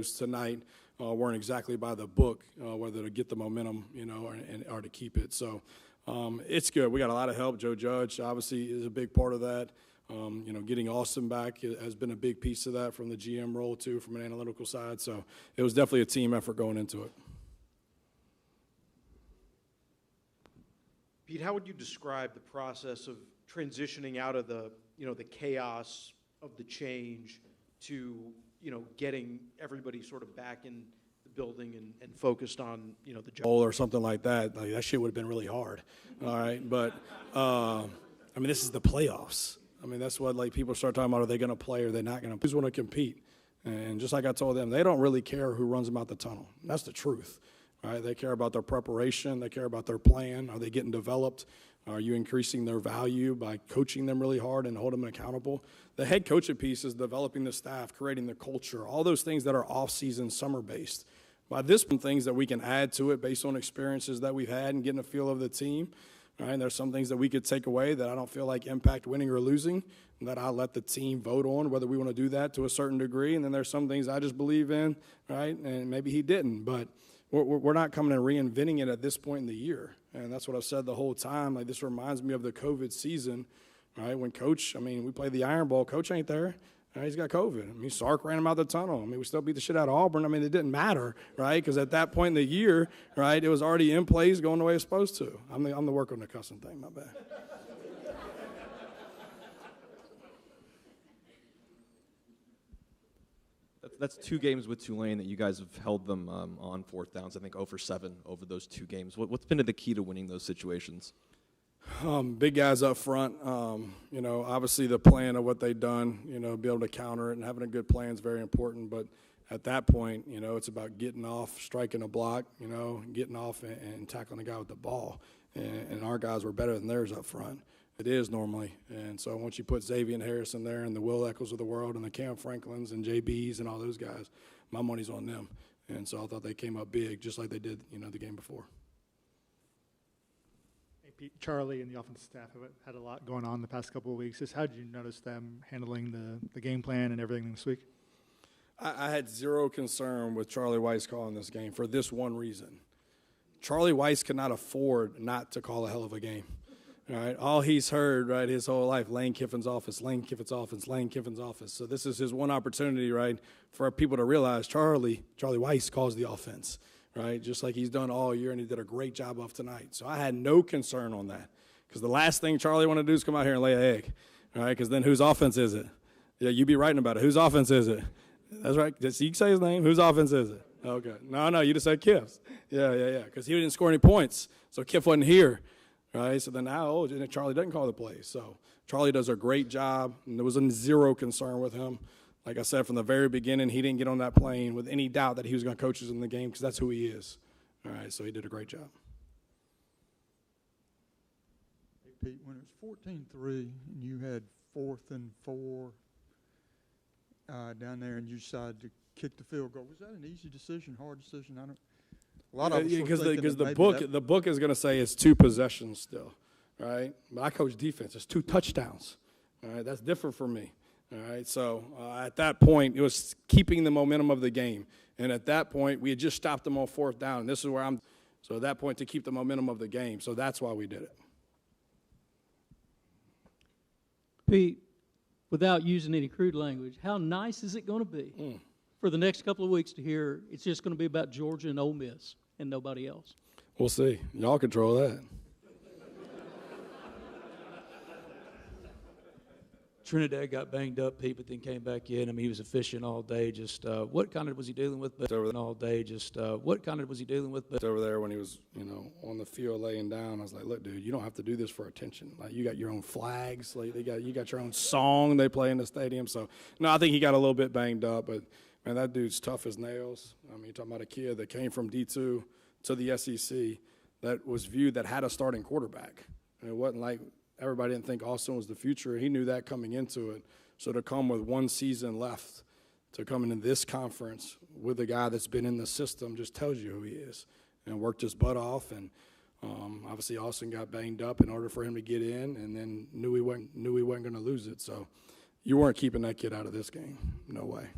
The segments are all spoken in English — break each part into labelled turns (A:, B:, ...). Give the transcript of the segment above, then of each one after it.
A: tonight weren't exactly by the book, whether to get the momentum, or to keep it. So it's good. We got a lot of help. Joe Judge obviously is a big part of that. Getting Austin back has been a big piece of that from the GM role too, from an analytical side. So it was definitely a team effort going into it.
B: Pete, how would you describe the process of transitioning out of the chaos of the change to, getting everybody sort of back in the building and focused on, the job?
A: Or something like that. Like, that shit would have been really hard. All right. But, this is the playoffs. That's what, people start talking about. Are they going to play or are they not going to? Who's going to compete? And just like I told them, they don't really care who runs them out the tunnel. That's the truth. Right? They care about their preparation. They care about their plan. Are they getting developed? Are you increasing their value by coaching them really hard and holding them accountable? The head coaching piece is developing the staff, creating the culture, all those things that are off-season, summer-based. By this, things that we can add to it based on experiences that we've had and getting a feel of the team. Right? And there's some things that we could take away that I don't feel like impact winning or losing, and that I'll let the team vote on whether we want to do that to a certain degree. And then there's some things I just believe in, right? And maybe he didn't, but we're not coming and reinventing it at this point in the year. And that's what I've said the whole time. Like, this reminds me of the COVID season, right? When Coach, we played the Iron Bowl. Coach ain't there. Right? He's got COVID. Sark ran him out the tunnel. We still beat the shit out of Auburn. It didn't matter, right? Because at that point in the year, right, it was already in place going the way it's supposed to. I'm the work on the cussing thing, my bad.
C: That's 2 games with Tulane that you guys have held them on fourth downs. I think 0 for 7 over those 2 games. What's been the key to winning those situations?
A: Big guys up front. Obviously the plan of what they've done, be able to counter it, and having a good plan is very important. But at that point, it's about getting off, striking a block, getting off and tackling the guy with the ball. And our guys were better than theirs up front. It is normally. And so once you put Xavier Harrison there and the Will Eccles of the world and the Cam Franklins and JBs and all those guys, my money's on them. And so I thought they came up big, just like they did, the game before.
D: Hey, Pete, Charlie and the offensive staff have had a lot going on the past couple of weeks. Just how did you notice them handling the game plan and everything this week?
A: I had zero concern with Charlie Weiss calling this game for this one reason. Charlie Weiss could not afford not to call a hell of a game. All right, all he's heard, right, his whole life, Lane Kiffin's office, Lane Kiffin's office, Lane Kiffin's office. So this is his one opportunity, right, for people to realize Charlie Weiss calls the offense, right, just like he's done all year, and he did a great job of tonight. So I had no concern on that, because the last thing Charlie wanted to do is come out here and lay an egg, all right, because then whose offense is it? Yeah, you be writing about it. Whose offense is it? That's right. You can say his name. Whose offense is it? Okay. No, you just said Kiff's. Yeah, because he didn't score any points, so Kiff wasn't here. Right, so then now, Charlie doesn't call the plays. So Charlie does a great job, and there was zero concern with him. Like I said, from the very beginning, he didn't get on that plane with any doubt that he was going to coach us in the game, because that's who he is. All right, so he did a great job.
E: Hey, Pete, when it was 14-3 and you had 4th and 4 down there and you decided to kick the field goal, was that an easy decision, hard decision? A lot of
A: because the book is going to say it's 2 possessions still, right? But I coach defense. It's 2 touchdowns. All right, that's different for me. All right, so at that point, it was keeping the momentum of the game. And at that point, we had just stopped them on 4th down. And this is where I'm. So at that point, to keep the momentum of the game. So that's why we did it.
F: Pete, without using any crude language, how nice is it going to be for the next couple of weeks to hear it's just going to be about Georgia and Ole Miss and nobody else?
A: We'll see. Y'all control that.
G: Trinidad got banged up, Pete, but then came back in. He was efficient all day. Just what kind of was he dealing with? All day. Just what kind of was he dealing with?
A: Over there when he was, on the field laying down, I was like, look, dude, you don't have to do this for attention. Like, you got your own flags. Like, you got your own song they play in the stadium. So, no, I think he got a little bit banged up, but man, that dude's tough as nails. You're talking about a kid that came from D2 to the SEC that was viewed that had a starting quarterback. And it wasn't like everybody didn't think Austin was the future. He knew that coming into it. So to come with 1 season left, to come into this conference with a guy that's been in the system just tells you who he is. And worked his butt off. And obviously Austin got banged up in order for him to get in, and then knew he wasn't going to lose it. So you weren't keeping that kid out of this game. No way.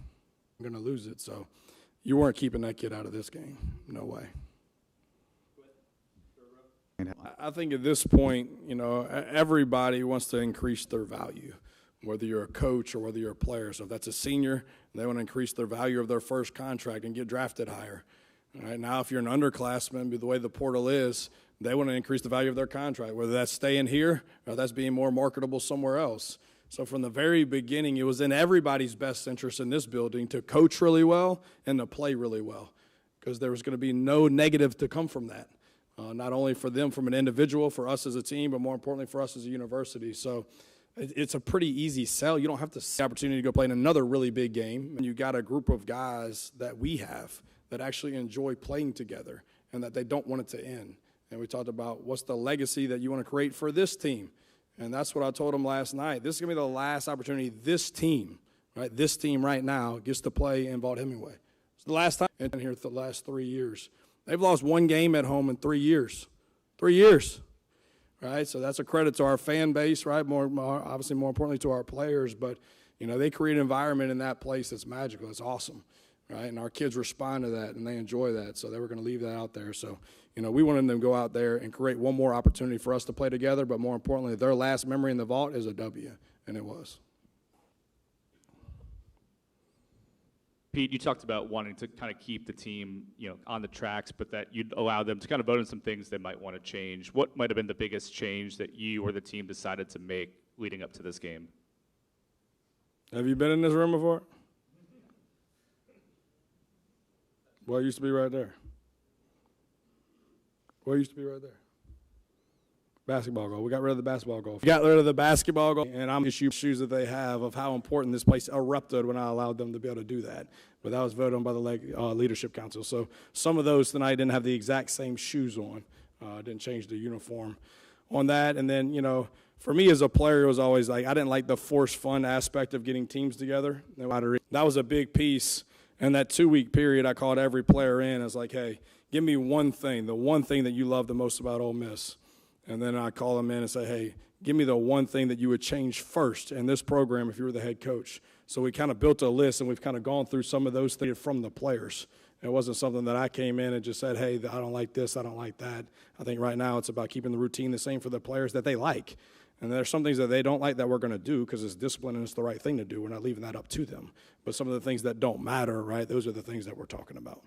A: Going to lose it. So you weren't keeping that kid out of this game. No way. I think at this point, everybody wants to increase their value, whether you're a coach or whether you're a player. So if that's a senior, they want to increase their value of their first contract and get drafted higher. All right, now if you're an underclassman, the way the portal is, they want to increase the value of their contract, whether that's staying here or that's being more marketable somewhere else. So from the very beginning, it was in everybody's best interest in this building to coach really well and to play really well, because there was going to be no negative to come from that. Not only for them from an individual, for us as a team, but more importantly for us as a university. So it's a pretty easy sell. You don't have to see the opportunity to go play in another really big game. And you got a group of guys that we have that actually enjoy playing together and that they don't want it to end. And we talked about what's the legacy that you want to create for this team. And that's what I told them last night. This is going to be the last opportunity this team right now gets to play in Vaught-Hemingway. It's the last time I've been here the last 3 years. They've lost one game at home in 3 years. 3 years, right? So that's a credit to our fan base, right? Obviously, more importantly, to our players. But, they create an environment in that place that's magical. It's awesome, right? And our kids respond to that, and they enjoy that. So they were going to leave that out there. So, we wanted them to go out there and create one more opportunity for us to play together. But more importantly, their last memory in the Vault is a W, and it was.
H: Pete, you talked about wanting to kind of keep the team, on the tracks, but that you'd allow them to kind of vote on some things they might want to change. What might have been the biggest change that you or the team decided to make leading up to this game?
A: Have you been in this room before? Well, it used to be right there. Well, it used to be right there. Basketball goal. We got rid of the basketball goal. We got rid of the basketball goal, and I'm issues that they have of how important this place erupted when I allowed them to be able to do that. But that was voted on by the Leadership Council. So some of those tonight didn't have the exact same shoes on. Didn't change the uniform on that. And then, for me as a player, it was always like I didn't like the forced fun aspect of getting teams together. That was a big piece. And that 2-week period, I called every player in. I was like, hey, give me one thing, the one thing that you love the most about Ole Miss. And then I call them in and say, hey, give me the one thing that you would change first in this program if you were the head coach. So we kind of built a list, and we've kind of gone through some of those things from the players. It wasn't something that I came in and just said, hey, I don't like this, I don't like that. I think right now it's about keeping the routine the same for the players that they like. And there's some things that they don't like that we're going to do because it's discipline and it's the right thing to do. We're not leaving that up to them. But some of the things that don't matter, right, those are the things that we're talking about.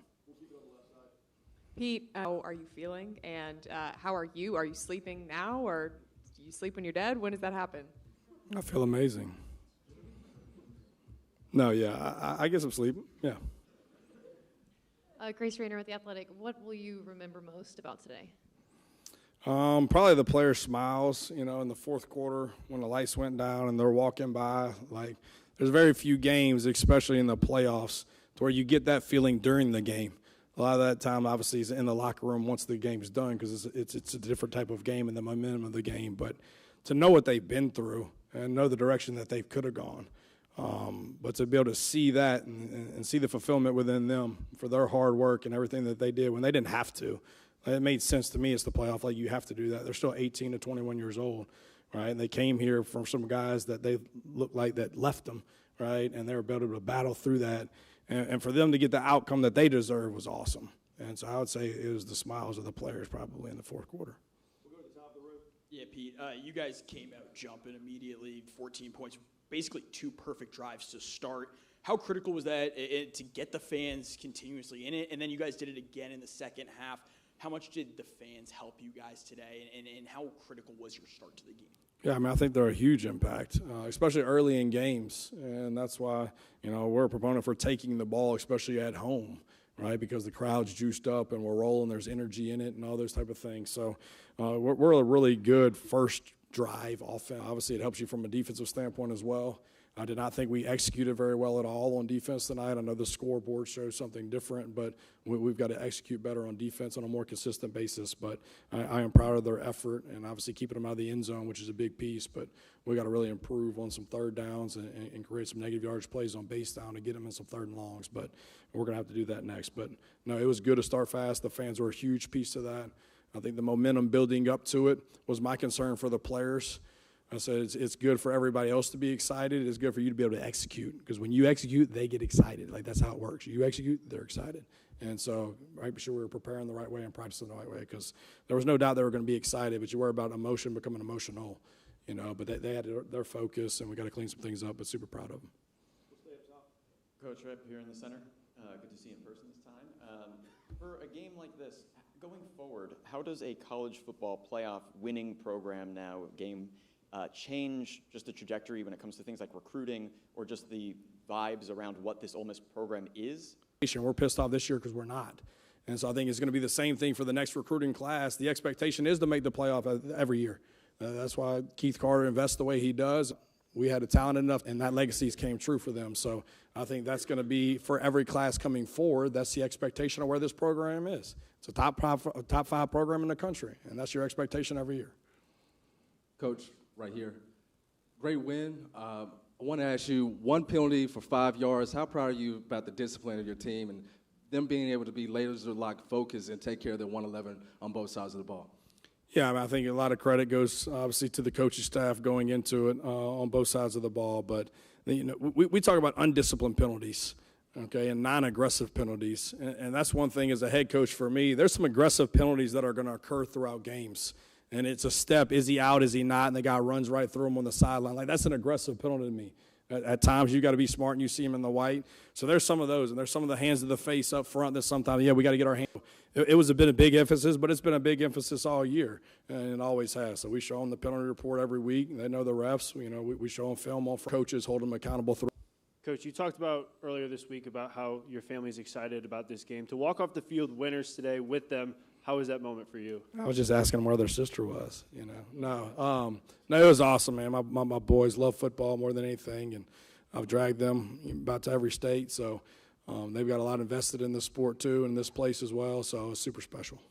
I: Pete, how are you feeling, and how are you? Are you sleeping now, or do you sleep when you're dead? When does that happen?
A: I feel amazing. No, yeah, I get some sleep, yeah.
J: Grace Rayner with The Athletic. What will you remember most about today?
A: Probably the players' smiles, in the fourth quarter when the lights went down and they're walking by. Like, there's very few games, especially in the playoffs, to where you get that feeling during the game. A lot of that time, obviously, is in the locker room once the game's done because it's a different type of game and the momentum of the game. But to know what they've been through and know the direction that they could have gone, but to be able to see that and see the fulfillment within them for their hard work and everything that they did when they didn't have to. It made sense to me as the playoff. Like, you have to do that. They're still 18 to 21 years old, right? And they came here from some guys that they looked like that left them, right? And they were able to battle through that. And for them to get the outcome that they deserve was awesome. And so I would say it was the smiles of the players probably in the fourth quarter.
K: We'll go to the top of the room. Yeah, Pete, you guys came out jumping immediately, 14 points, basically 2 perfect drives to start. How critical was that to get the fans continuously in it? And then you guys did it again in the second half. How much did the fans help you guys today, and how critical was your start to the game?
A: Yeah, I think they're a huge impact, especially early in games. And that's why, we're a proponent for taking the ball, especially at home, right, because the crowd's juiced up and we're rolling, there's energy in it and all those type of things. So we're a really good first drive offense. Obviously, it helps you from a defensive standpoint as well. I did not think we executed very well at all on defense tonight. I know the scoreboard shows something different, but we've got to execute better on defense on a more consistent basis. But I am proud of their effort and obviously keeping them out of the end zone, which is a big piece. But we got to really improve on some third downs and create some negative yardage plays on base down to get them in some third and longs. But we're going to have to do that next. But, no, it was good to start fast. The fans were a huge piece of that. I think the momentum building up to it was my concern for the players. And so it's good for everybody else to be excited. It's good for you to be able to execute, because when you execute, they get excited. Like, that's how it works. You execute, they're excited. And so make sure we were preparing the right way and practicing the right way, because there was no doubt they were going to be excited, but you worry about emotion becoming emotional, you know. But they had their focus, and we got to clean some things up, but super proud of them.
C: Coach, right up here in the center. Good to see you in person this time. For a game like this, going forward, how does a college football playoff winning program now, game, change just the trajectory when it comes to things like recruiting or just the vibes around what this Ole Miss program is?
A: We're pissed off this year because we're not. And so I think it's going to be the same thing for the next recruiting class. The expectation is to make the playoff every year. That's why Keith Carter invests the way he does. We had a talent enough, and that legacies came true for them. So I think that's going to be for every class coming forward. That's the expectation of where this program is. It's a top five program in the country, and that's your expectation every year.
L: Coach, right here. Great win. I want to ask you, one penalty for 5 yards. How proud are you about the discipline of your team and them being able to be laser-locked focused and take care of their 111 on both sides of the ball?
A: Yeah, I mean, I think a lot of credit goes obviously to the coaching staff going into it on both sides of the ball. But you know, we talk about undisciplined penalties, okay, and non-aggressive penalties. And that's one thing as a head coach for me. There's some aggressive penalties that are going to occur throughout games. And it's a step. Is he out? Is he not? And the guy runs right through him on the sideline. Like, that's an aggressive penalty to me. At times, you got to be smart, and you see him in the white. So there's some of those, and there's some of the hands to the face up front that sometimes, yeah, we got to get our hand. It was a bit of big emphasis, but it's been a big emphasis all year, and it always has. So we show them the penalty report every week. They know the refs. You know, we show them film on coaches, hold them accountable through.
M: Coach, you talked about earlier this week about how your family's excited about this game. To walk off the field winners today with them, how was that moment for you?
A: I was just asking them where their sister was, you know. No, it was awesome, man. My boys love football more than anything, and I've dragged them about to every state. So they've got a lot invested in this sport, too, and this place as well. So it's super special.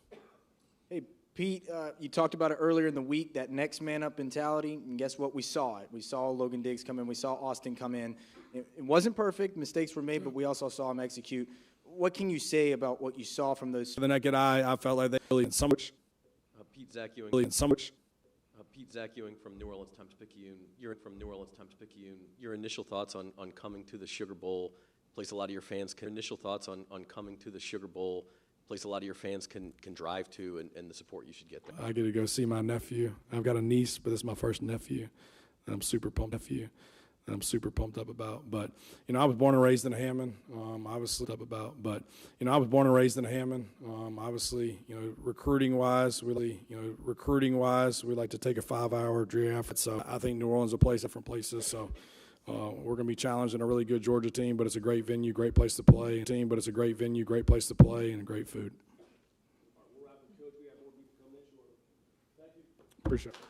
N: Hey, Pete, you talked about it earlier in the week, that next man up mentality, and guess what? We saw it. We saw Logan Diggs come in. We saw Austin come in. It wasn't perfect. Mistakes were made, but we also saw him execute. What can you say about what you saw from those?
A: The naked eye, I felt like they really in so much.
O: Pete Zacchewing.
A: Really in so much.
O: Pete Zacchewing from New Orleans Times-Picayune. You're from New Orleans Times-Picayune. Your initial thoughts on coming to the Sugar Bowl, place a lot of your fans can. Initial thoughts on coming to the Sugar Bowl, place a lot of your fans can drive to, and the support you should get there.
A: I get to go see my nephew. I've got a niece, but it's my first nephew. And I'm super pumped up about. But, you know, I was born and raised in Hammond. Obviously, you know, recruiting-wise, we like to take a 5-hour draft. So I think New Orleans will play different places. So we're going to be challenging a really good Georgia team, but it's a great venue, great place to play. And great food. Appreciate it.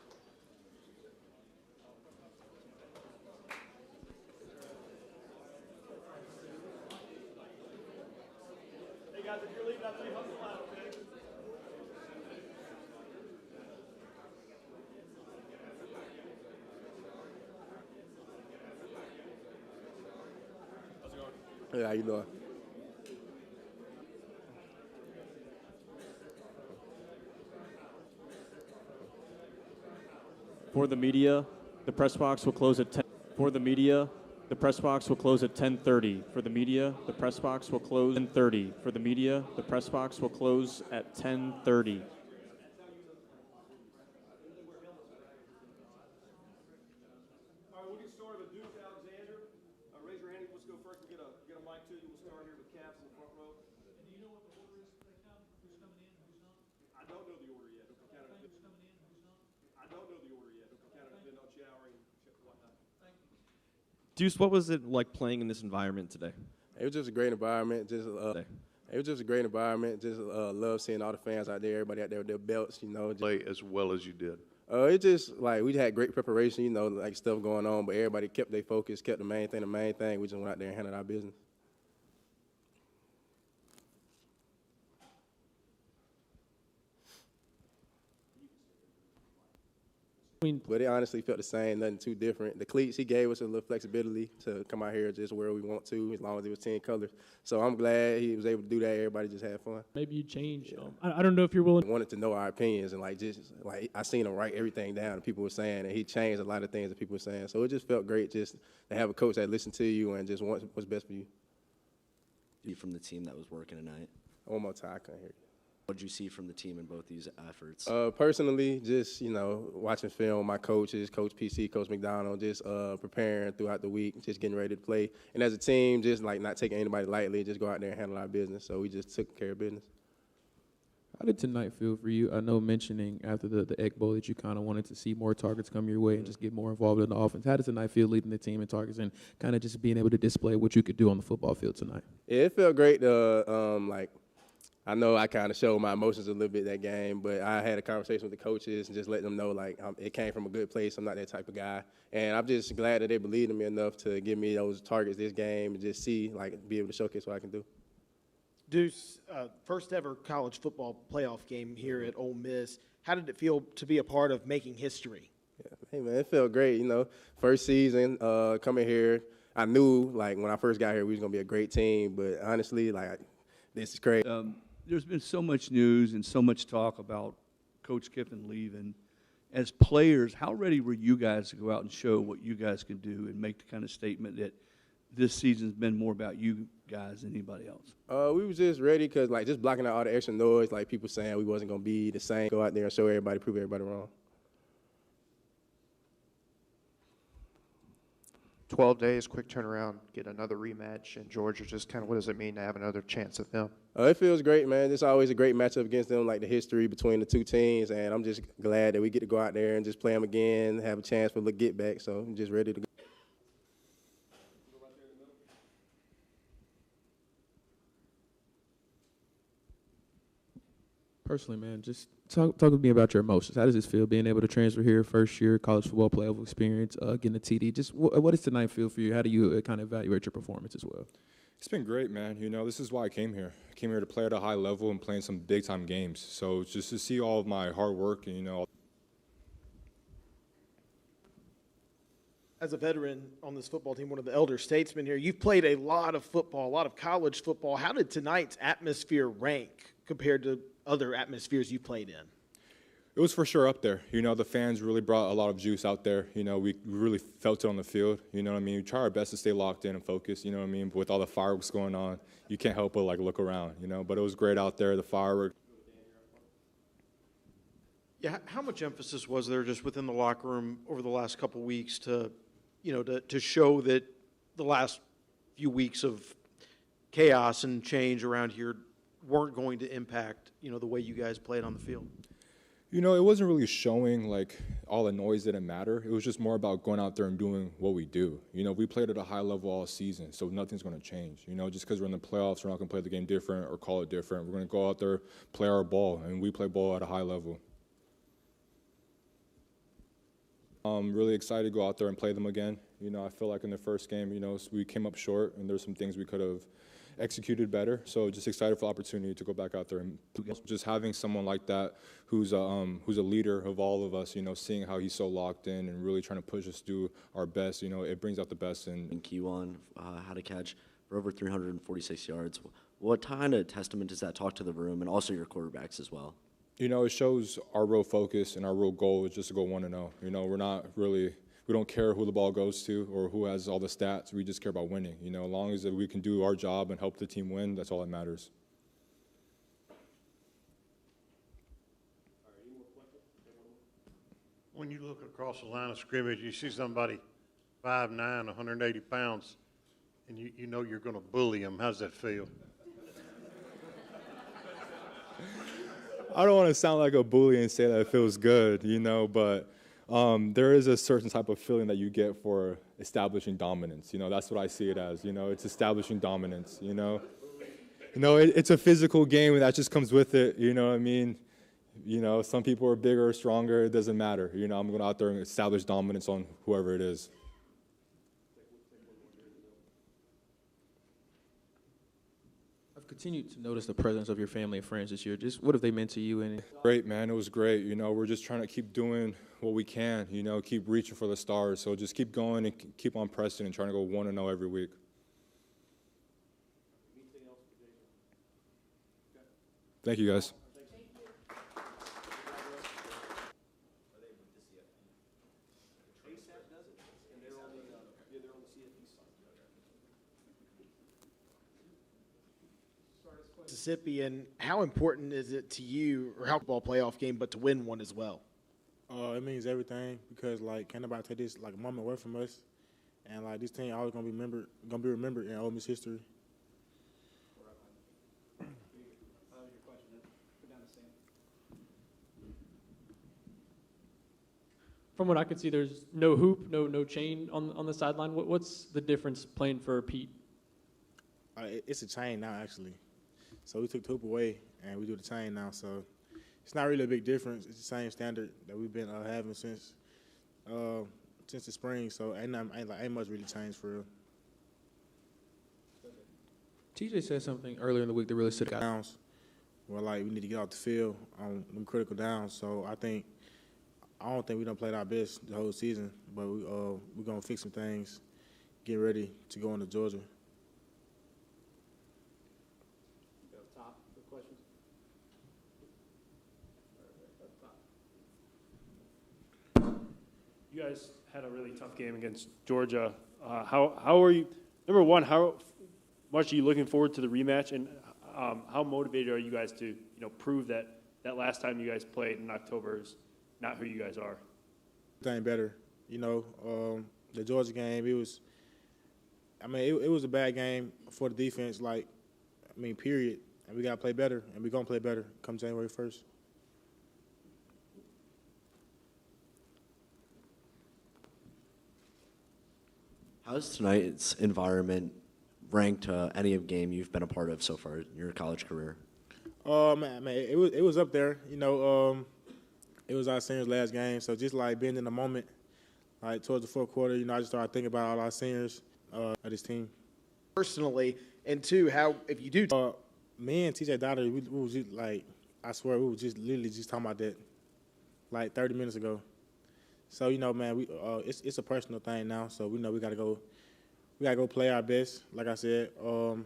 P: Hey, how you doing?
Q: For the media, the press box will close at 10. For the media, the press box will close at 10:30. For the media, the press box will close at 10:30. For the media, the press box will close at 10:30.
C: Deuce, what was it like playing in this environment today?
P: It was just a great environment. Just love seeing all the fans out there, everybody out there with their belts, you know.
R: Play as well as you did.
P: It just, like, we had great preparation, you know, like stuff going on, but everybody kept their focus, kept the main thing. We just went out there and handled our business. But it honestly felt the same, nothing too different. The cleats, he gave us a little flexibility to come out here just where we want to, as long as it was 10 colors. So I'm glad he was able to do that. Everybody just had fun.
R: Maybe you change. I don't know if you're willing.
P: Wanted to know our opinions, and I seen him write everything down that people were saying, and he changed a lot of things that people were saying. So it just felt great just to have a coach that listened to you and just wants what's best for you.
S: From the team that was working tonight?
P: One more time, I couldn't hear you.
S: What did you see from the team in both these efforts?
P: Personally, just, watching film, my coaches, Coach PC, Coach McDonald, just preparing throughout the week, just getting ready to play. And as a team, just not taking anybody lightly, just go out there and handle our business. So we just took care of business.
T: How did tonight feel for you? I know mentioning after the Egg Bowl that you kind of wanted to see more targets come your way and just get more involved in the offense. How did tonight feel leading the team in targets and kind of just being able to display what you could do on the football field tonight?
P: Yeah, it felt great to, I know I kind of showed my emotions a little bit that game, but I had a conversation with the coaches and just letting them know, it came from a good place. I'm not that type of guy. And I'm just glad that they believed in me enough to give me those targets this game and just see, be able to showcase what I can do.
B: Deuce, first ever college football playoff game here at Ole Miss. How did it feel to be a part of making history?
P: Yeah, hey, man, it felt great. First season, coming here, I knew, when I first got here, we was going to be a great team. But honestly, this is great.
U: There's been so much news and so much talk about Coach Kiffin leaving. As players, how ready were you guys to go out and show what you guys can do and make the kind of statement that this season's been more about you guys than anybody else?
P: We was just ready because, just blocking out all the extra noise, people saying we wasn't going to be the same. Go out there and show everybody, prove everybody wrong.
V: 12 days, quick turnaround, get another rematch in Georgia. Just kind of what does it mean to have another chance at them?
P: It feels great, man. It's always a great matchup against them, the history between the two teams, and I'm just glad that we get to go out there and just play them again, have a chance for the get back. So I'm just ready to go.
T: Personally, man, just talk with me about your emotions. How does this feel being able to transfer here, first year college football playoff experience, getting a TD? Just what does tonight feel for you? How do you kind of evaluate your performance as well?
W: It's been great, man. This is why I came here. I came here to play at a high level and play in some big-time games. So just to see all of my hard work and,
B: As a veteran on this football team, one of the elder statesmen here, you've played a lot of football, a lot of college football. How did tonight's atmosphere rank compared to other atmospheres you played in?
W: it was for sure up there. The fans really brought a lot of juice out there. We really felt it on the field. You know what I mean? We try our best to stay locked in and focused, you know what I mean? But with all the fireworks going on, you can't help but look around, But it was great out there, the fireworks.
B: Yeah, how much emphasis was there just within the locker room over the last couple of weeks to show that the last few weeks of chaos and change around here weren't going to impact, the way you guys played on the field?
W: It wasn't really showing all the noise didn't matter. It was just more about going out there and doing what we do. We played at a high level all season, so nothing's going to change. Just because we're in the playoffs, we're not going to play the game different or call it different. We're going to go out there, play our ball, and we play ball at a high level. I'm really excited to go out there and play them again. I feel like in the first game, we came up short, and there's some things we could have executed better. So just excited for the opportunity to go back out there and just having someone like that who's a leader of all of us, seeing how he's so locked in and really trying to push us to do our best, it brings out the best in
S: Q1, had a catch for over 346 yards. What kind of testament does that talk to the room and also your quarterbacks as well?
W: It shows our real focus and our real goal is just to go 1-0. We don't care who the ball goes to or who has all the stats. We just care about winning. As long as we can do our job and help the team win, that's all that matters.
X: When you look across the line of scrimmage, you see somebody 5'9", 180 pounds, and you know you're going to bully them. How's that feel?
W: I don't want to sound like a bully and say that it feels good, but there is a certain type of feeling that you get for establishing dominance. That's what I see it as. It's establishing dominance. It's a physical game, and that just comes with it. You know what I mean? Some people are bigger or stronger. It doesn't matter. I'm going out there and establish dominance on whoever it is.
T: continued to notice the presence of your family and friends this year. Just what have they meant to you? And
W: Great, man. It was great. You know, we're just trying to keep doing what we can, you know, keep reaching for the stars. So just keep going and keep on pressing and trying to go 1-0 every week. Thank you, guys.
D: Mississippi, and how important is it to you, or how football playoff game, but to win one as well?
E: It means everything because like can't nobody take this like a moment away from us, and like this team always gonna be remembered in Ole Miss history.
R: From what I could see, there's no hoop, no chain on the sideline. What's the difference playing for Pete?
E: It's a chain now actually, so we took the hoop away and we do the chain now. So it's not really a big difference. It's the same standard that we've been having since the spring. So ain't much really changed for real.
T: TJ said something earlier in the week that really stood out.
E: Downs, where like we need to get off the field on them critical downs. So I don't think we done played our best the whole season, but we're gonna fix some things, get ready to go into Georgia.
M: You guys had a really tough game against Georgia. How are you? Number one, how much are you looking forward to the rematch, and how motivated are you guys to prove that last time you guys played in October is not who you guys are?
E: Thing better, the Georgia game. It was a bad game for the defense. Period. And we gotta play better, and we're gonna play better come January 1st.
S: How's tonight's environment ranked any of game you've been a part of so far in your college career?
E: It was up there. It was our seniors' last game, so just like being in the moment, like towards the fourth quarter, I just started thinking about all our seniors of this team.
D: Personally, and two, how if you do.
E: Me and TJ Dottie, we was just like, I swear, we was just literally just talking about that, like 30 minutes ago. So man, it's a personal thing now. So we know we gotta go play our best, like I said, and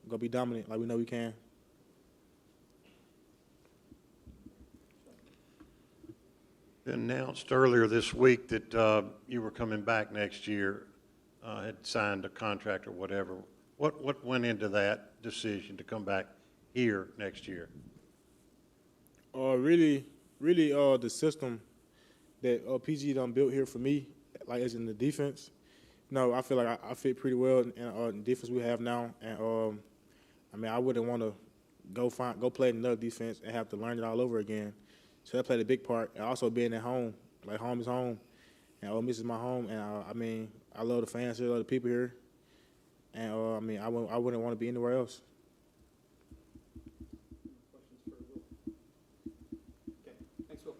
E: go be dominant, like we know we can.
X: Announced earlier this week that you were coming back next year, had signed a contract or whatever. What went into that decision to come back here next year?
E: Really, the system that PG done built here for me, like as in the defense. I feel like I fit pretty well in the defense we have now, and I wouldn't want to go play another defense and have to learn it all over again. So that played a big part, and also being at home. Like home is home, and Ole Miss is my home, and I love the fans here, I love the people here, and I wouldn't want to be anywhere else.
M: Thanks, Will.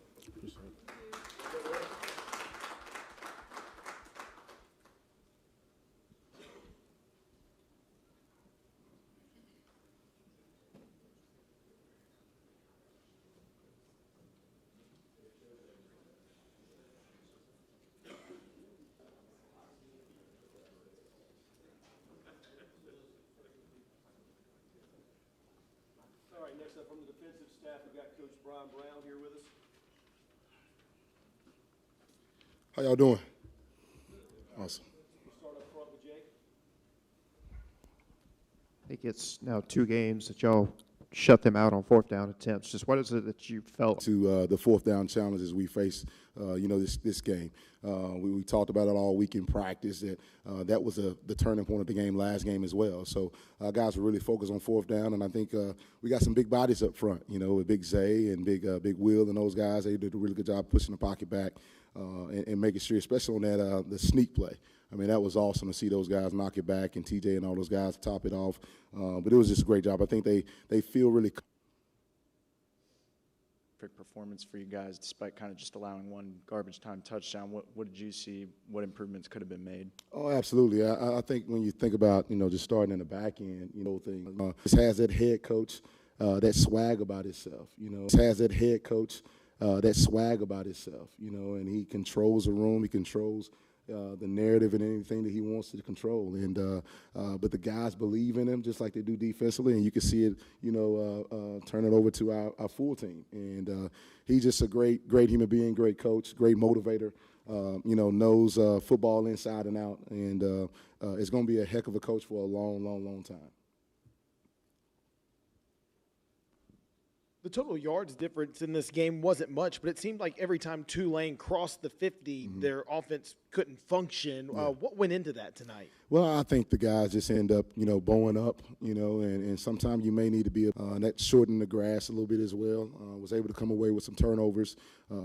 F: All right, next up from the defensive staff, we got Coach Brian Brown here with us.
G: How y'all doing? Awesome.
F: We'll start up front with Jake.
V: I think it's now 2 games that y'all shut them out on fourth down attempts. Just what is it that you felt?
G: To the fourth down challenges we face, this game. We talked about it all week in practice. That was the turning point of the game last game as well. So guys were really focused on fourth down, and I think we got some big bodies up front. With Big Zay and Big Will and those guys. They did a really good job pushing the pocket back and making sure, especially on that the sneak play. That was awesome to see those guys knock it back, and TJ and all those guys top it off. But it was just a great job. I think they feel really.
H: perfect performance for you guys, despite kind of just allowing one garbage time touchdown. What did you see? What improvements could have been made?
G: Oh, absolutely. I think when you think about, just starting in the back end, thing, just has that head coach, that swag about himself, just has that head coach, that swag about himself, and he controls the room, he controls the narrative and anything that he wants to control. And but the guys believe in him just like they do defensively, and you can see it, turn it over to our full team. And he's just a great human being, great coach, great motivator. Knows football inside and out, and is going to be a heck of a coach for a long time.
D: The total yards difference in this game wasn't much, but it seemed like every time Tulane crossed the 50, their offense couldn't function.
G: Yeah.
D: What went into that tonight?
G: Well, I think the guys just end up, bowing up, and sometimes you may need to be, that shortened the grass a little bit as well. Was able to come away with some turnovers,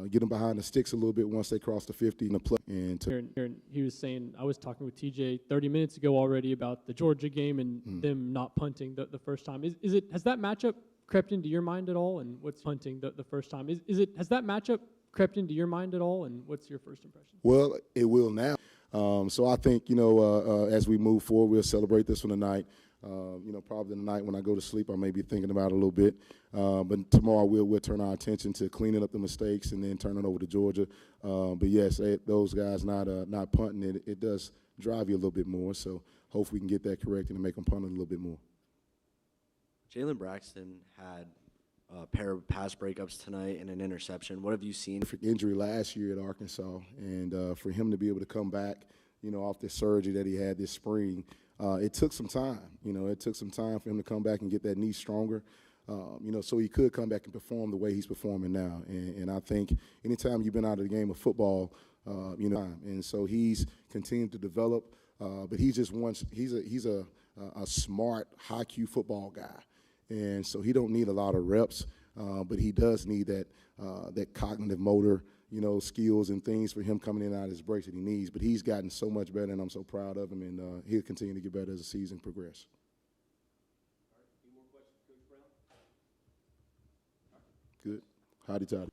G: get them behind the sticks a little bit once they crossed the 50 in the play. And
R: He was saying, I was talking with TJ 30 minutes ago already about the Georgia game and them not punting the first time. Has that matchup crept into your mind at all? And what's punting the first time? Has that matchup crept into your mind at all? And what's your first impression?
G: Well, it will now. So I think, as we move forward, we'll celebrate this one tonight. Probably tonight when I go to sleep, I may be thinking about it a little bit. But tomorrow we'll turn our attention to cleaning up the mistakes and then turning over to Georgia. But yes, those guys not punting it does drive you a little bit more. So hopefully we can get that corrected and make them punt it a little bit more.
S: Jalen Braxton had a pair of pass breakups tonight and an interception. What have you seen?
G: Injury last year at Arkansas, and for him to be able to come back, off the surgery that he had this spring, it took some time. It took some time for him to come back and get that knee stronger, so he could come back and perform the way he's performing now. And I think anytime you've been out of the game of football, and so he's continued to develop, but he's a smart, high-Q football guy. And so he don't need a lot of reps, but he does need that cognitive motor, skills and things for him coming in and out of his breaks that he needs. But he's gotten so much better, and I'm so proud of him, and he'll continue to get better as the season progresses.
F: Any more questions, Coach Brown?
G: Good. Howdy, Toddy.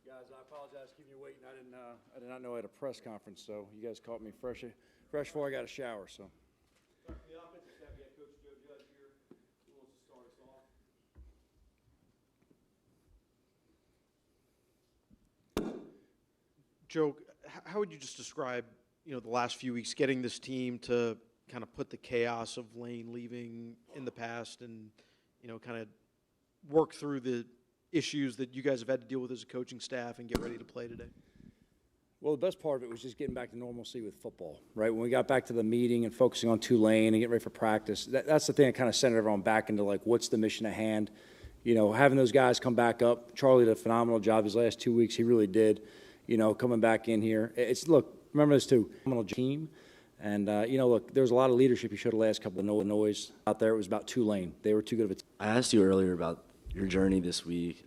I: Guys, I apologize for keeping you waiting. I did not know I had a press conference, so you guys caught me fresh before I got a shower. So.
F: Start from the offensive staff. We got Coach Joe Judge here. Who wants to start us off?
B: Joe, how would you just describe, the last few weeks, getting this team to kind of put the chaos of Lane leaving in the past and, kind of work through the issues that you guys have had to deal with as a coaching staff and get ready to play today?
I: Well, the best part of it was just getting back to normalcy with football, right? When we got back to the meeting and focusing on Tulane and getting ready for practice, that's the thing that kind of sent everyone back into, what's the mission at hand? Having those guys come back up. Charlie did a phenomenal job these last 2 weeks. He really did, coming back in here. Remember this too, phenomenal team. And, look, there's a lot of leadership you showed the last couple of noise out there. It was about Tulane. They were too good of a team.
S: I asked you earlier about your journey this week,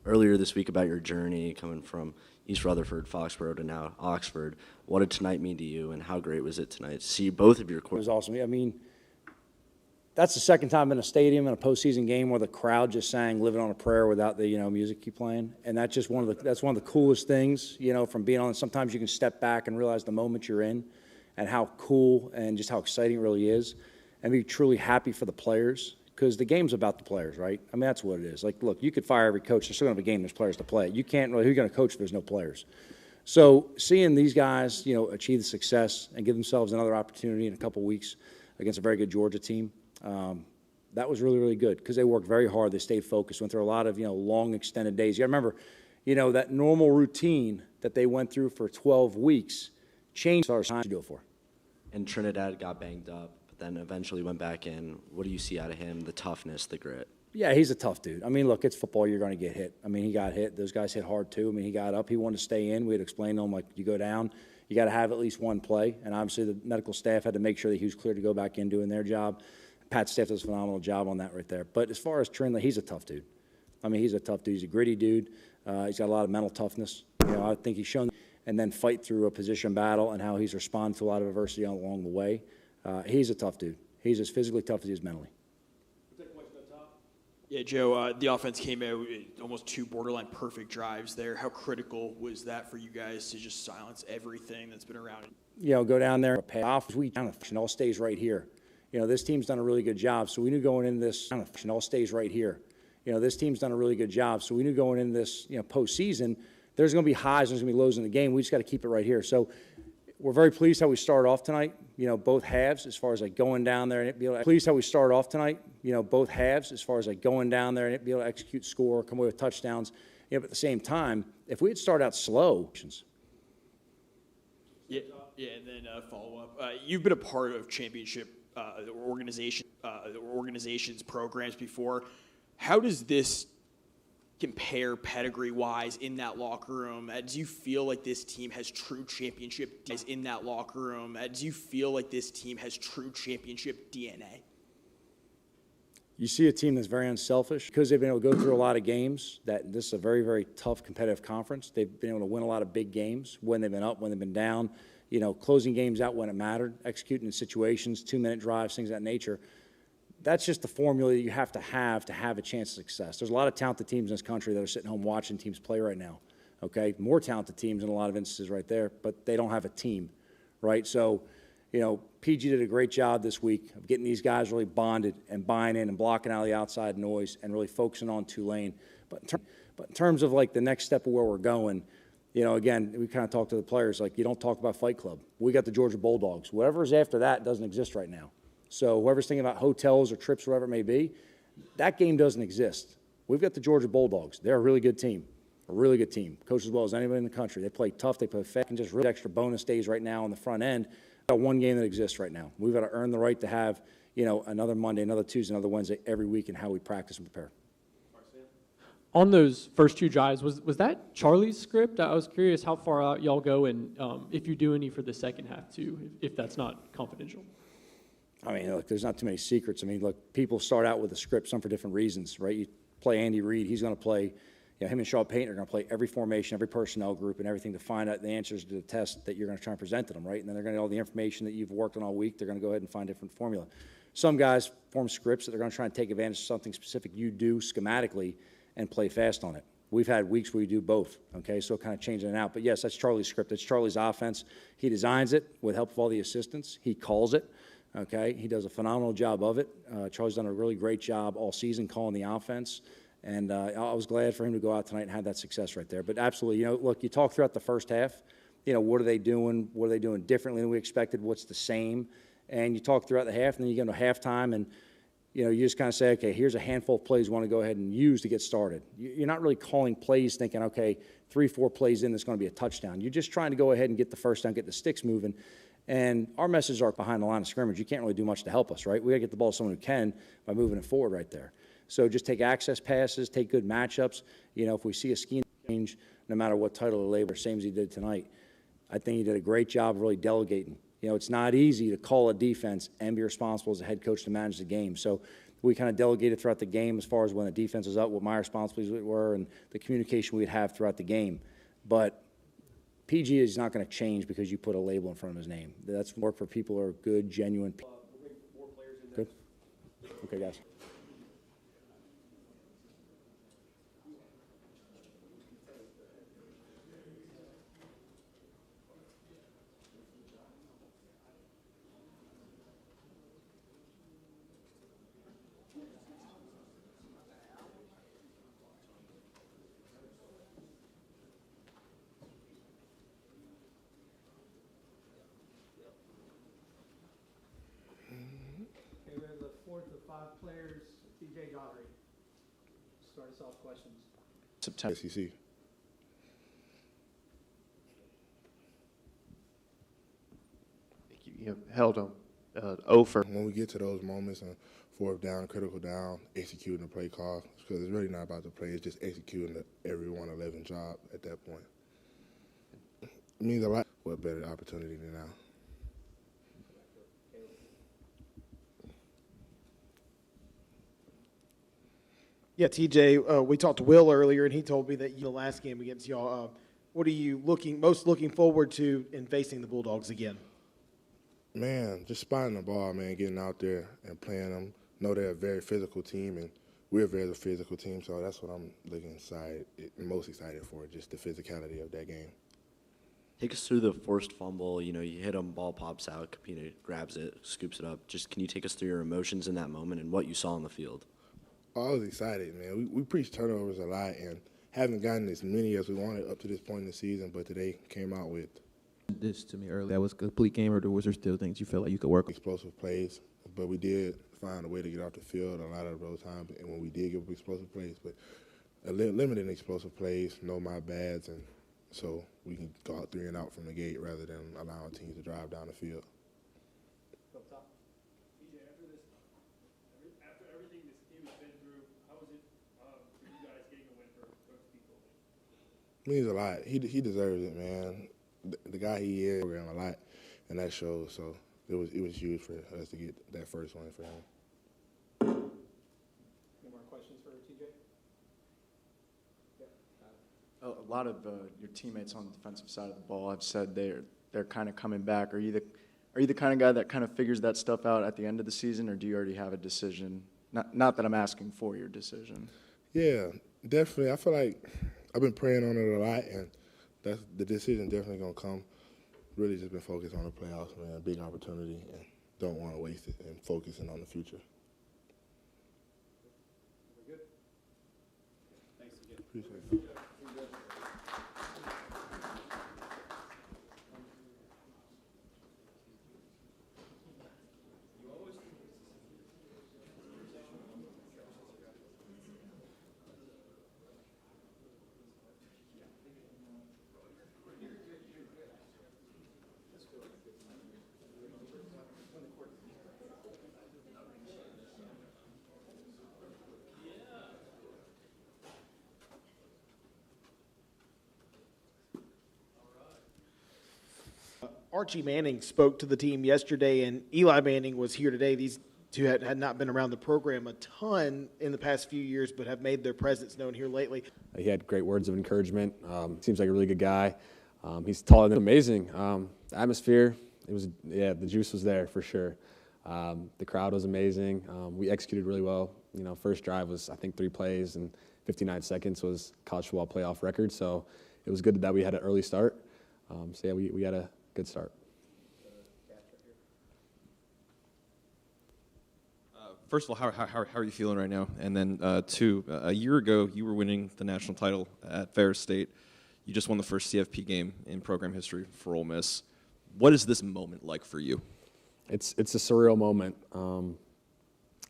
S: earlier this week about your journey coming from East Rutherford, Foxborough to now Oxford. What did tonight mean to you, and how great was it tonight to see both of your
I: It was awesome. I mean, that's the second time in a stadium in a postseason game where the crowd just sang "Living on a Prayer" without the music keep playing, and that's just one of the coolest things from being on. Sometimes you can step back and realize the moment you're in, and how cool and just how exciting it really is, and be truly happy for the players. Because the game's about the players, right? I mean, that's what it is. Look, you could fire every coach. There's still going to have a game. There's players to play. You can't really – who are you going to coach if there's no players? So seeing these guys, achieve the success and give themselves another opportunity in a couple weeks against a very good Georgia team, that was really, really good because they worked very hard. They stayed focused, went through a lot of, long extended days. You got to remember, that normal routine that they went through for 12 weeks changed our time to do it for.
S: and Trinidad got banged up, but then eventually went back in. What do you see out of him? The toughness, the grit.
I: Yeah, he's a tough dude. I mean, look, it's football. You're going to get hit. I mean, he got hit. Those guys hit hard too. I mean, he got up. He wanted to stay in. We had explained to him, like, you go down, you got to have at least one play. And obviously the medical staff had to make sure that he was clear to go back in doing their job. Pat's staff does a phenomenal job on that right there. But as far as Trinley, he's a tough dude. I mean, he's a tough dude. He's a gritty dude. He's got a lot of mental toughness. You know, I think he's shown, and then fight through a position battle and how he's responded to a lot of adversity along the way. He's a tough dude. He's as physically tough as he is mentally.
J: Yeah, Joe, the offense came out with almost 2 borderline perfect drives there. How critical was that for you guys to just silence everything that's been around?
I: You know, go down there, pay off. We kind of all stays right here. You know, this team's done a really good job. So we knew going into this, kind of all stays right here. You know, this team's done a really good job. So we knew going into this, you know, postseason, there's going to be highs, there's going to be lows in the game. We just got to keep it right here. So we're very pleased how we started off tonight. You know, both halves as far as like going down there and it be able to, pleased how we started off tonight. You know, both halves as far as like going down there and it be able to execute, score, come away with touchdowns. You know, but at the same time, if we had started out slow.
J: Yeah, and then follow up. You've been a part of championship organizations programs before. How does this compare pedigree-wise in that locker room? Do you feel like this team has true championship in that locker room? Do you feel like this team has true championship DNA?
I: You see a team that's very unselfish because they've been able to go through a lot of games. That this is a very, very tough competitive conference. They've been able to win a lot of big games when they've been up, when they've been down. You know, closing games out when it mattered, executing in situations, 2-minute drives, things of that nature. That's just the formula that you have to have a chance of success. There's a lot of talented teams in this country that are sitting home watching teams play right now, okay? More talented teams in a lot of instances right there, but they don't have a team, right? So, you know, PG did a great job this week of getting these guys really bonded and buying in and blocking out the outside noise and really focusing on Tulane. But in terms of, like, the next step of where we're going, you know, again, we kind of talk to the players, like, you don't talk about Fight Club. We got the Georgia Bulldogs. Whatever's after that doesn't exist right now. So whoever's thinking about hotels or trips, whatever it may be, that game doesn't exist. We've got the Georgia Bulldogs. They're a really good team, coached as well as anybody in the country. They play tough, they play fast, and just really extra bonus days right now on the front end. We've got one game that exists right now. We've got to earn the right to have, you know, another Monday, another Tuesday, another Wednesday every week in how we practice and prepare.
R: On those first 2 drives, was that Charlie's script? I was curious how far out y'all go and if you do any for the second half too, if that's not confidential.
I: I mean, look, there's not too many secrets. I mean, look, people start out with a script, some for different reasons, right? You play Andy Reid, he's going to play, you know, him and Shaw Payton are going to play every formation, every personnel group, and everything to find out the answers to the test that you're going to try and present to them, right? And then they're going to get all the information that you've worked on all week. They're going to go ahead and find different formula. Some guys form scripts that they're going to try and take advantage of something specific you do schematically and play fast on it. We've had weeks where we do both, okay? So kind of changing it out. But yes, that's Charlie's script. That's Charlie's offense. He designs it with help of all the assistants. He calls it. Okay, he does a phenomenal job of it. Charlie's done a really great job all season calling the offense, and I was glad for him to go out tonight and have that success right there. But absolutely, you know, look, you talk throughout the first half, you know, what are they doing? What are they doing differently than we expected? What's the same? And you talk throughout the half, and then you get into halftime, and you know, you just kind of say, okay, here's a handful of plays we want to go ahead and use to get started. You're not really calling plays thinking, okay, 3-4 plays in, that's going to be a touchdown. You're just trying to go ahead and get the first down, get the sticks moving. And our messages are behind the line of scrimmage. You can't really do much to help us, right? We got to get the ball to someone who can by moving it forward right there. So just take access passes, take good matchups. You know, if we see a scheme change, no matter what title or label, same as he did tonight, I think he did a great job of really delegating. You know, it's not easy to call a defense and be responsible as a head coach to manage the game. So we kind of delegated throughout the game as far as when the defense was up, what my responsibilities were, and the communication we'd have throughout the game. But PG is not going to change because you put a label in front of his name. That's work for people who are good, genuine people. Good? Okay, guys.
K: Players, TJ Godry. Start us off questions.
G: September. SEC.
H: Thank you.
V: held them over.
E: When we get to those moments on fourth down, critical down, executing the play call, because it's really not about the play, it's just executing the every 111 job at that point. It means a lot. What better opportunity than now?
D: Yeah, TJ, we talked to Will earlier, and he told me that the last game against y'all, what are you most looking forward to in facing the Bulldogs again?
E: Man, just spotting the ball, man, getting out there and playing them. Know they're a very physical team, and we're a very physical team, so that's what I'm most excited for, just the physicality of that game.
S: Take us through the forced fumble. You hit him, ball pops out, Capino grabs it, scoops it up. Just can you take us through your emotions in that moment and what you saw on the field?
E: I was excited, man. We preach turnovers a lot and haven't gotten as many as we wanted up to this point in the season, but today came out with.
T: This to me earlier, that was a complete game, or was there still things you felt like you could work on?
E: Explosive plays, but we did find a way to get off the field a lot of those times, and when we did give up explosive plays, but limited explosive plays, no my bads, and so we can go out 3 and out from the gate rather than allowing teams to drive down the field.
M: After everything this team has been through, how was it for you guys getting a win for Coach People?
E: Means a lot. He deserves it, man. The guy he is, program a lot, and that shows. So it was huge for us to get that first one for him.
K: Any more questions for TJ?
H: A lot of your teammates on the defensive side of the ball have said they're kind of coming back. Are you the kind of guy that kind of figures that stuff out at the end of the season, or do you already have a decision? Not that I'm asking for your decision.
E: Yeah, definitely. I feel like I've been praying on it a lot, and the decision definitely gonna come. Really just been focused on the playoffs, man. Big opportunity, and don't want to waste it, and focusing on the future.
K: We're good. Thanks again.
E: Appreciate it.
D: Archie Manning spoke to the team yesterday, and Eli Manning was here today. These two had not been around the program a ton in the past few years, but have made their presence known here lately.
A: He had great words of encouragement. Seems like a really good guy. He's taller than amazing. The atmosphere, the juice was there for sure. The crowd was amazing. We executed really well. First drive was, I think, 3 plays, and 59 seconds was college football playoff record. So it was good that we had an early start. We had a good start.
Q: First of all, how are you feeling right now? And then 2, a year ago, you were winning the national title at Ferris State. You just won the first CFP game in program history for Ole Miss. What is this moment like for you?
A: It's a surreal moment.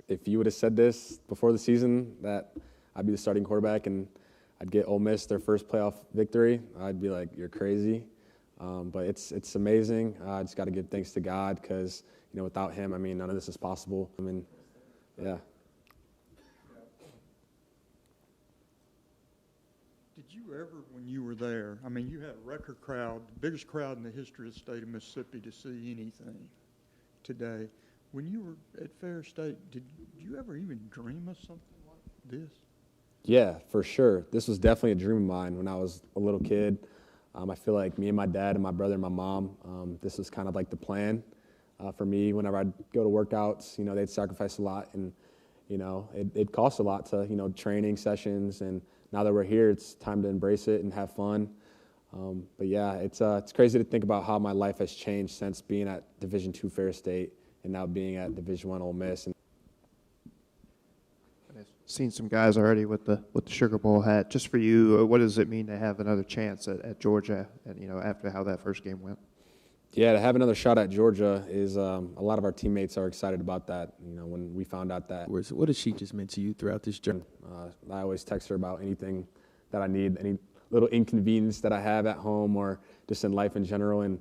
A: If you would have said this before the season, that I'd be the starting quarterback and I'd get Ole Miss their first playoff victory, I'd be like, you're crazy. But it's amazing. I just got to give thanks to God because, without him, none of this is possible. Yeah.
L: Did you ever, when you were there, you had a record crowd, the biggest crowd in the history of the state of Mississippi to see anything today. When you were at Ferris State, did you ever even dream of something like this?
A: Yeah, for sure. This was definitely a dream of mine when I was a little kid. I feel like me and my dad and my brother and my mom, this was kind of like the plan for me. Whenever I'd go to workouts, they'd sacrifice a lot, and it costs a lot to training sessions. And now that we're here, it's time to embrace it and have fun. But yeah, it's crazy to think about how my life has changed since being at Division II Ferris State and now being at Division I Ole Miss.
V: I've seen some guys already with the Sugar Bowl hat. Just for you, what does it mean to have another chance at Georgia? And after how that first game went.
A: Yeah, to have another shot at Georgia is a lot of our teammates are excited about that. When we found out that.
T: What has she just meant to you throughout this journey?
A: I always text her about anything that I need, any little inconvenience that I have at home or just in life in general. And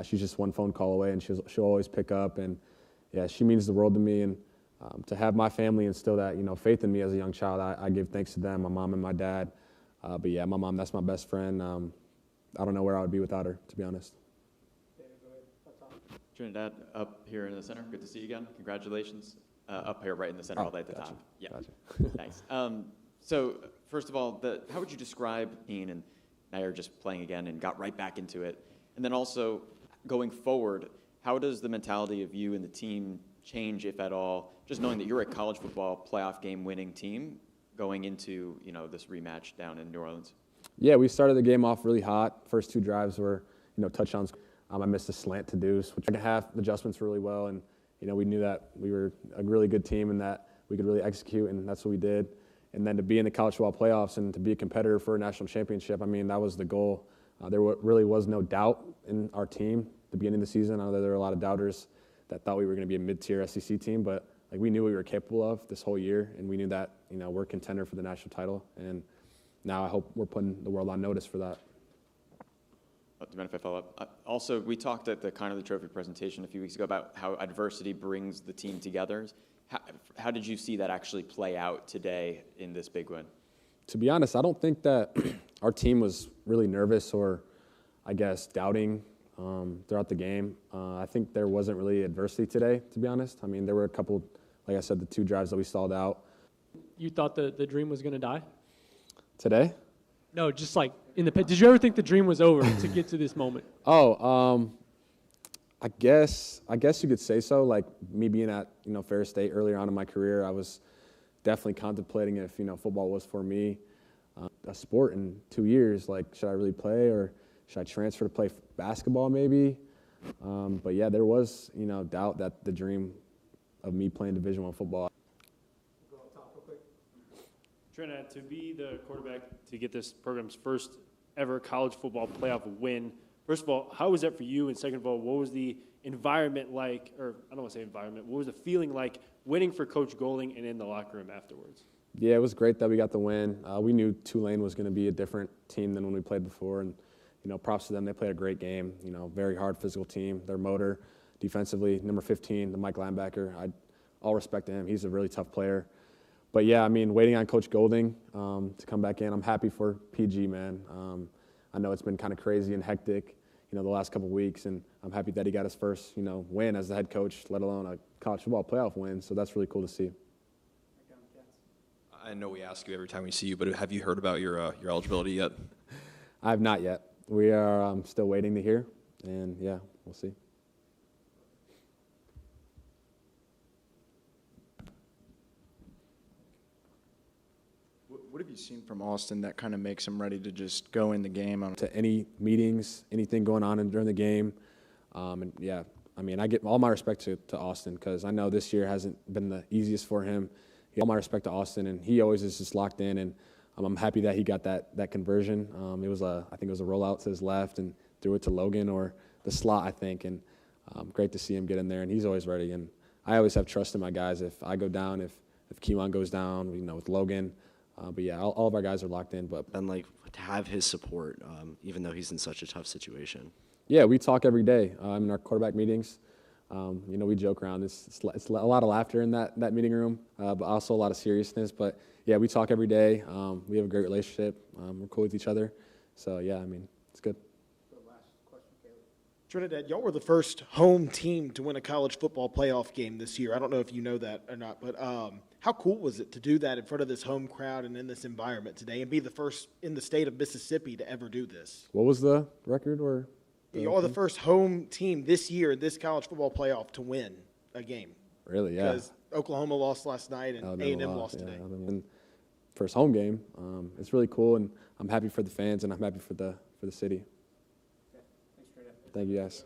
A: she's just one phone call away, and she'll always pick up. And yeah, she means the world to me. And to have my family instill that, faith in me as a young child, I give thanks to them, my mom and my dad. But yeah, my mom, that's my best friend. I don't know where I would be without her, to be honest.
C: Trinidad, up here in the center. Good to see you again. Congratulations. Up here, right in the center, all the way at the top. Yeah.
A: Gotcha.
C: Thanks. So, first of all, how would you describe Ian and now you're just playing again and got right back into it? And then also, going forward, how does the mentality of you and the team change, if at all, just knowing that you're a college football playoff game winning team going into, this rematch down in New Orleans?
A: Yeah, we started the game off really hot. First 2 drives were, touchdowns. I missed a slant to Deuce, which second half, the adjustments really well. And, we knew that we were a really good team and that we could really execute, and that's what we did. And then to be in the college football playoffs and to be a competitor for a national championship, that was the goal. There really was no doubt in our team at the beginning of the season. I know that there were a lot of doubters that thought we were going to be a mid-tier SEC team, but we knew what we were capable of this whole year, and we knew that we're a contender for the national title. And now I hope we're putting the world on notice for that.
C: Do you mind if I follow up? Also, we talked at the Connerly Trophy presentation a few weeks ago about how adversity brings the team together. How did you see that actually play out today in this big win?
A: To be honest, I don't think that our team was really nervous or, doubting throughout the game. I think there wasn't really adversity today, to be honest. There were a couple, like I said, the 2 drives that we stalled out.
R: You thought the dream was going to die?
A: Today?
R: No, just like in the pit. Did you ever think the dream was over to get to this moment?
A: I guess you could say so. Like me being at Ferris State earlier on in my career, I was definitely contemplating if football was for me, a sport in 2 years. Like, should I really play or should I transfer to play basketball maybe? But yeah, there was doubt that the dream of me playing Division I football.
M: Trinidad, to be the quarterback to get this program's first ever college football playoff win, first of all, how was that for you? And second of all, what was the environment like, or I don't want to say environment, what was the feeling like winning for Coach Golding and in the locker room afterwards?
A: Yeah, it was great that we got the win. We knew Tulane was going to be a different team than when we played before, and props to them. They played a great game. Very hard physical team. Their motor, defensively, number 15, the Mike linebacker. All respect to him. He's a really tough player. But yeah, waiting on Coach Golding to come back in. I'm happy for PG, man. I know it's been kind of crazy and hectic, the last couple of weeks, and I'm happy that he got his first, win as the head coach, let alone a college football playoff win. So that's really cool to see.
N: I know we ask you every time we see you, but have you heard about your eligibility yet?
A: I have not yet. We are still waiting to hear, and yeah, we'll see.
H: What have you seen from Austin that kind of makes him ready to just go in the game?
A: To any meetings, anything going on during the game. And yeah, I give all my respect to Austin because I know this year hasn't been the easiest for him. All my respect to Austin, and he always is just locked in, and I'm happy that he got that conversion. It was I think it was a rollout to his left and threw it to Logan or the slot, I think, and great to see him get in there, and he's always ready. And I always have trust in my guys. If I go down, if Keelan goes down, with Logan. But yeah, all of our guys are locked in. But
S: and to have his support, even though he's in such a tough situation.
A: Yeah, we talk every day in our quarterback meetings. We joke around. It's a lot of laughter in that meeting room, but also a lot of seriousness. But yeah, we talk every day. We have a great relationship. We're cool with each other. So yeah, it's good.
D: Trinidad, y'all were the first home team to win a college football playoff game this year. I don't know if you know that or not, but how cool was it to do that in front of this home crowd and in this environment today and be the first in the state of Mississippi to ever do this?
A: What was the record?
D: Y'all are the first home team this year in this college football playoff to win a game.
A: Really, yeah.
D: Because Oklahoma lost last night and A&M lost today.
A: First home game. It's really cool, and I'm happy for the fans, and I'm happy for the city. Thank you, guys.